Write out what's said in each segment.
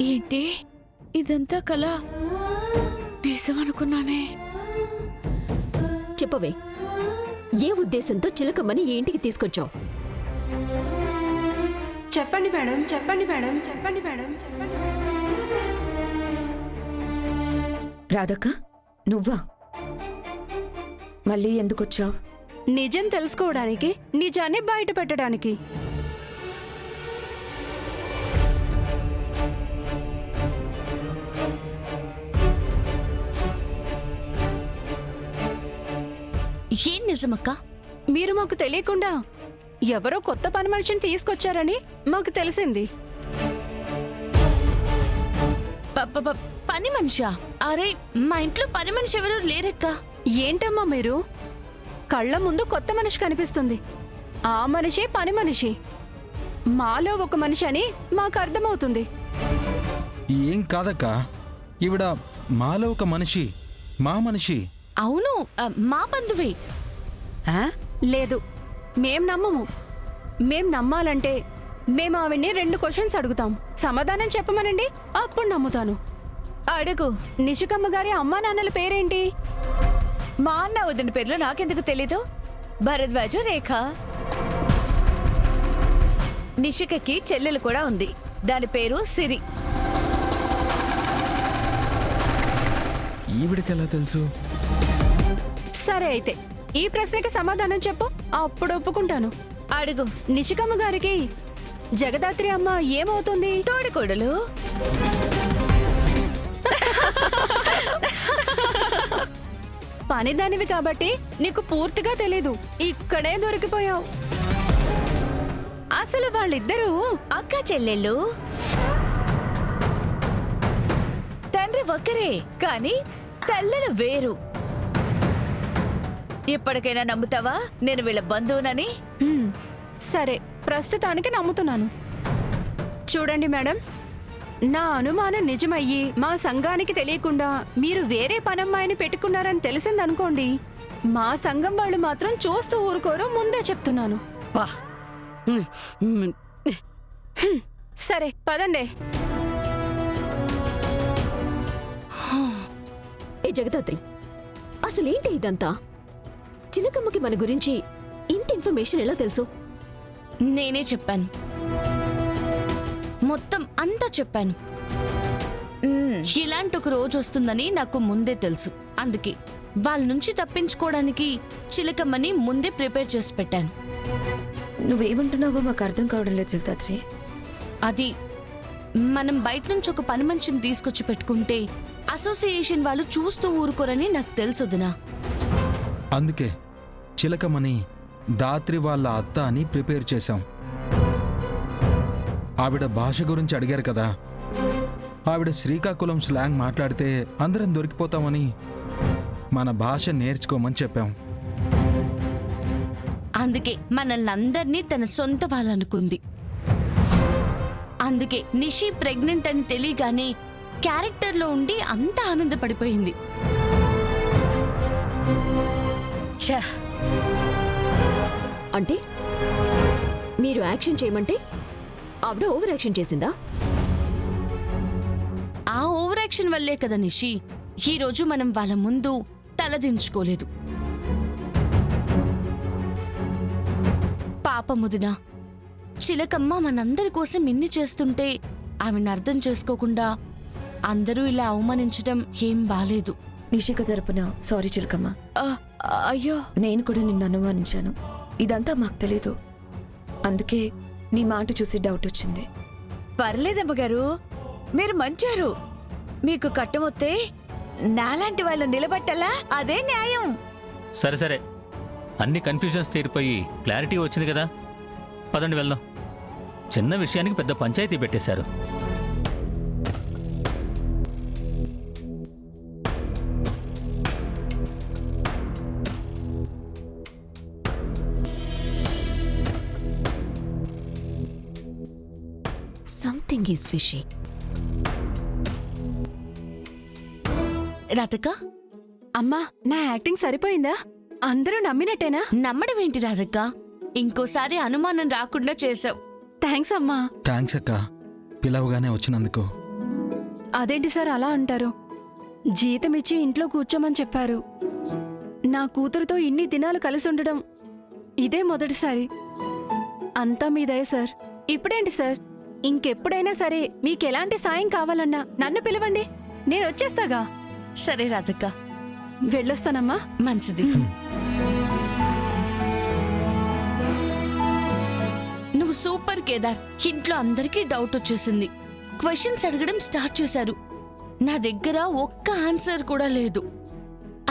ఏంటి ఇదంతా కళ? నిజమనుకున్నానే. చెప్పవే, ఏ ఉద్దేశంతో చిలకమ్మని ఈ ఇంటికి తీసుకొచ్చావు? చెప్పండి మేడం, చెప్పండి మేడం, చెప్పండి మేడం, చెప్పండి. రాధక్క, నువ్వా? మళ్ళీ ఎందుకొచ్చావు? నిజం తెలుసుకోవడానికి, నిజాన్ని బయట పెట్టడానికి. ఏం నిజమక్క? మీరు మాకు తెలియకుండా ఎవరో కొత్త పని మనిషిని తీసుకొచ్చారని మాకు తెలిసింది. పని మనిషా? అరే, మా ఇంట్లో పని మనిషి ఎవరు లేరక్క. ఏంటమ్మా మీరు? కళ్ళ ముందు కొత్త మనిషి కనిపిస్తుంది. ఆ మనిషి పని మనిషి. మాలో ఒక మనిషి అని మాకు అర్థమవుతుంది. ఏం కాదక్క, ఈవిడ మాలో ఒక మనిషి, మా మనిషి. అవును, మా బంధువే. లేదు, మేం నమ్మము. మేం నమ్మాలంటే మేము ఆవిడ్ని 2 క్వశ్చన్స్ అడుగుతాం. సమాధానం చెప్పమనండి, అప్పుడు నమ్ముతాను. అడుగు. నిషికమ్మ గారి అమ్మా నాన్నల పేరేంటి? మా అన్న వదిన పేర్లు నాకెందుకు తెలీదు? భరద్వాజు, రేఖ. నిషికకి చెల్లెలు కూడా ఉంది, దాని పేరు సిరి. ఈవిడికెలా తెలుసు? సరే అయితే ఈ ప్రశ్నకి సమాధానం చెప్పు, అప్పుడు ఒప్పుకుంటాను. అడుగు. నిషికమ్మ గారికి జగదాత్రి అమ్మ ఏమవుతుంది? తోడికోడలు. పనిదానివి కాబట్టి నీకు పూర్తిగా తెలీదు. ఇక్కడే దొరికిపోయావు. అసలు వాళ్ళిద్దరూ అక్క చెల్లెళ్ళు. తండ్రి ఒక్కరే కానీ తల్లులు వేరు. ఎప్పటికైనా నమ్ముతావా నేను వీళ్ళ బంధువునని? సరే, ప్రస్తుతానికి నమ్ముతున్నాను. చూడండి మేడం, నా అనుమానం నిజమయ్యి మా సంఘానికి తెలియకుండా మీరు వేరే పనమ్మాయిని పెట్టుకున్నారని తెలిసిందనుకోండి, మా సంఘం వాళ్ళు మాత్రం చూస్తూ ఊరుకోరు, ముందే చెప్తున్నాను. సరే పదండి. ఏ జగదాత్రి, అసలేంటి ఇదంతా? చిలకమ్మకి మన గురించి ఇంత ఇన్ఫర్మేషన్ ఎలా తెలుసు? నేనే చెప్పాను, మొత్తం అంతా చెప్పాను. ఇలాంటి ఒక రోజు వస్తుందని నాకు ముందే తెలుసు. అందుకే వాళ్ళ నుంచి తప్పించుకోవడానికి చిలకమ్మని ముందే ప్రిపేర్ చేసి పెట్టాను. నువ్వేమంటున్నావో మాకు అర్థం కావడం లేదు జగదాత్రి. అది మనం బయట నుంచి ఒక పని మనిషిని తీసుకొచ్చి పెట్టుకుంటే అసోసియేషన్ వాళ్ళు చూస్తూ ఊరుకోరని నాకు తెలుసు వదినా. అందుకే చిలకమని దాత్రి వాళ్ళ అత్త అని ప్రిపేర్ చేశాం. ఆవిడ భాష గురించి అడిగారు కదా, ఆవిడ శ్రీకాకుళం స్లాంగ్ మాట్లాడితే అందరం దొరికిపోతామని మన భాష నేర్చుకోమని చెప్పాం. అందుకే మనల్ని అందరినీ తన సొంత వాళ్ళనుకుంది. అందుకే నిషి ప్రెగ్నెంట్ అని తెలియగానే క్యారెక్టర్లో ఉండి అంత ఆనందపడిపోయింది. అంటే మీరు యాక్షన్ చేయమంటే ఆవిడ ఓవర్ యాక్షన్ చేసిందా? ఆ ఓవర్ యాక్షన్ వల్లే కదా నిషి ఈ రోజు మనం వాళ్ళ ముందు తలదించుకోలేదు. పాపముదినా, చిలకమ్మ మనందరి కోసం ఇన్ని చేస్తుంటే ఆమెను అర్థం చేసుకోకుండా అందరూ ఇలా అవమానించడం ఏం బాలేదు. నిషిక తరపున సారీ చిలకమ్మ. అయ్యో, నేను కూడా నిన్ను అనుమానించాను. ఇదంతా మాకు తెలీదు. అందుకే నీ మాట చూసి డౌట్ వచ్చింది. పర్లేదమ్మగారు, మీరు మంచారు. మీకు కట్టమొత్తే నాలాంటి వాళ్ళు నిలబట్టాలా, అదే న్యాయం. సరే సరే, అన్ని కన్ఫ్యూజన్స్ తీరిపోయి క్లారిటీ వచ్చింది కదా, పదండి వెళ్దాం. చిన్న విషయానికి పెద్ద పంచాయతీ పెట్టేశారు. Something is fishy. రాధిక, అమ్మా, నా యాక్టింగ్ సరిపోయిందా? అందరూ నమ్మినట్టేనా? నమ్మడం ఏంటి రాధిక, ఇంకోసారి అనుమానం రాకుండా చేసావు. థ్యాంక్స్ అమ్మా. థ్యాంక్స్ అక్క, పిలవగానే వచ్చినందుకు. అదేంటి సార్ అలా అంటారు? జీతం ఇచ్చి ఇంట్లో కూర్చోమని చెప్పారు. నా కూతురుతో ఇన్ని దినాలు కలిసి ఉండడం ఇదే మొదటిసారి. అంతా మీ దయ సార్. ఇప్పుడేంటి సార్, ఇంకెప్పుడైనా సరే మీకెలాంటి సాయం కావాలన్నా నన్ను పిలవండి, నేను వచ్చేస్తాగా. సరే రాధక్క, వెళ్ళొస్తానమ్మా. మంచిది. నువ్వు సూపర్ కేదార్. ఇంట్లో అందరికీ డౌట్ వచ్చేసింది. క్వశ్చన్స్ అడగడం స్టార్ట్ చేశారు. నా దగ్గర ఒక్క ఆన్సర్ కూడా లేదు.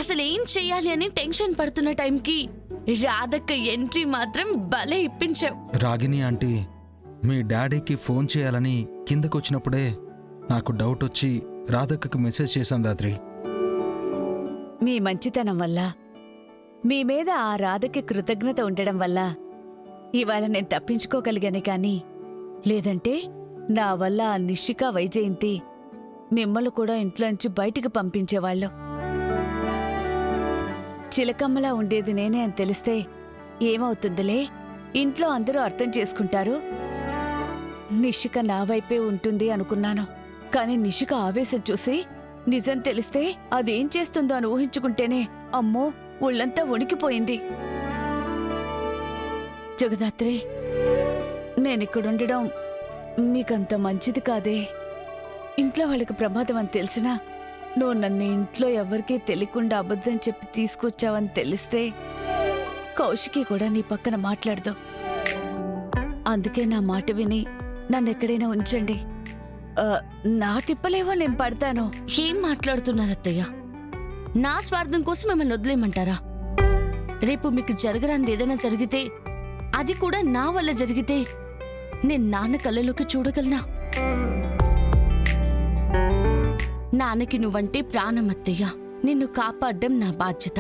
అసలు ఏం చెయ్యాలి అని టెన్షన్ పడుతున్న టైంకి రాధక్క ఎంట్రీ మాత్రం భలే ఇప్పించావు. రాగిని ఆంటీ మీ డాడీకి ఫోన్ చేయాలని కిందకొచ్చినప్పుడే నాకు డౌట్ వచ్చి రాధక్కకు మెసేజ్ చేశాను దాత్రి. మీ మంచితనం వల్ల, మీ మీద ఆ రాధకి కృతజ్ఞత ఉండడం వల్ల ఇవాళ నేను తప్పించుకోగలిగానే కాని లేదంటే నా వల్ల ఆ నిషిక వైజయంతి మిమ్మల్ని కూడా ఇంట్లోంచి బయటికి పంపించేవాళ్ళు. చిలకమ్మలా ఉండేది నేనే అని తెలిస్తే ఏమవుతుందిలే, ఇంట్లో అందరూ అర్థం చేసుకుంటారు. నిషిక నా వైపే ఉంటుంది అనుకున్నాను. కాని నిషిక ఆవేశం చూసి నిజం తెలిస్తే అదేం చేస్తుందో అని ఊహించుకుంటేనే అమ్మో ఒళ్ళంతా వణికిపోయింది. జగదాత్రి, నేనిక్కడుండడం మీకంత మంచిది కాదే. ఇంట్లో వాళ్ళకి ప్రమాదం అని తెలిసినా నువ్వు నన్ను ఇంట్లో ఎవరికీ తెలియకుండా అబద్ధం చెప్పి తీసుకొచ్చావని తెలిస్తే కౌశికి కూడా నీ పక్కన మాట్లాడదు. అందుకే నా మాట విని నన్నెక్కడైనా ఉంచండి. నా తిప్పలేవో నేను పడతాను. ఏం మాట్లాడుతున్నారు అత్తయ్య? నా స్వార్థం కోసం మిమ్మల్ని వదిలేయమంటారా? రేపు మీకు జరగరాంది ఏదైనా జరిగితే, అది కూడా నా వల్ల జరిగితే నేను నాన్న కళ్ళలోకి చూడగలనా? నాన్నకి నువ్వంటే ప్రాణం అత్తయ్య. నిన్ను కాపాడడం నా బాధ్యత.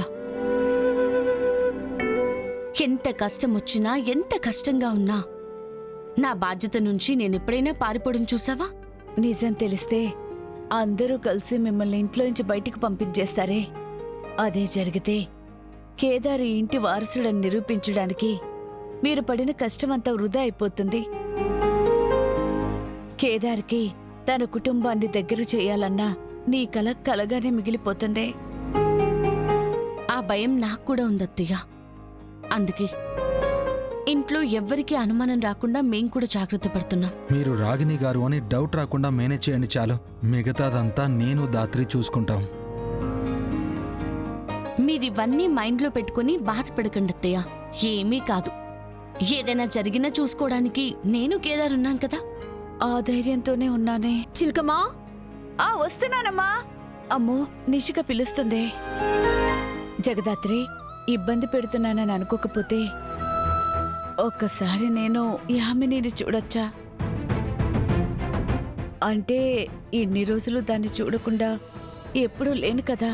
ఎంత కష్టం వచ్చినా, ఎంత కష్టంగా ఉన్నా నా బాధ్యత నుంచి నేనెప్పుడైనా పారిపోవడం చూసావా? నిజం తెలిస్తే అందరూ కలిసి మిమ్మల్ని ఇంట్లోంచి బయటికి పంపించేస్తారే. అదే జరిగితే కేదార్ ఈ ఇంటి వారసుడని నిరూపించడానికి మీరు పడిన కష్టమంతా వృధా అయిపోతుంది. కేదార్కి తన కుటుంబాన్ని దగ్గర చేయాలన్నా నీ కల కలగానే మిగిలిపోతుంది. ఆ భయం నాకు కూడా ఉందత్తయ్య. అందుకే ఇంట్లో ఎవ్వరికీ అనుమానం రాకుండా మేం కూడా జాగ్రత్త పడుతున్నాం. మీరు రాగిని గారు అని డౌట్ రాకుండా మేనేజ్ చేయండి చాలు. మిగతాదంతా నేను దాత్రి చూసుకుంటాం. మీరివన్నీ మైండ్లో పెట్టుకుని బాధపడకండి అత్తయ్య. ఏమీ కాదు. ఏదైనా జరిగినా చూసుకోవడానికి నేను కేదార్ ఉన్నాం కదా. ఆ ధైర్యంతోనే ఉన్నానే. చిలకమ్మా, వస్తున్నానమ్మా. అమ్మో, నిషిక పిలుస్తుంది. జగదాత్రి, ఇబ్బంది పెడుతున్నానని అనుకోకపోతే ఒక్కసారి నేను యామినిని చూడొచ్చా? అంటే ఇన్ని రోజులు దాన్ని చూడకుండా ఎప్పుడూ లేను కదా.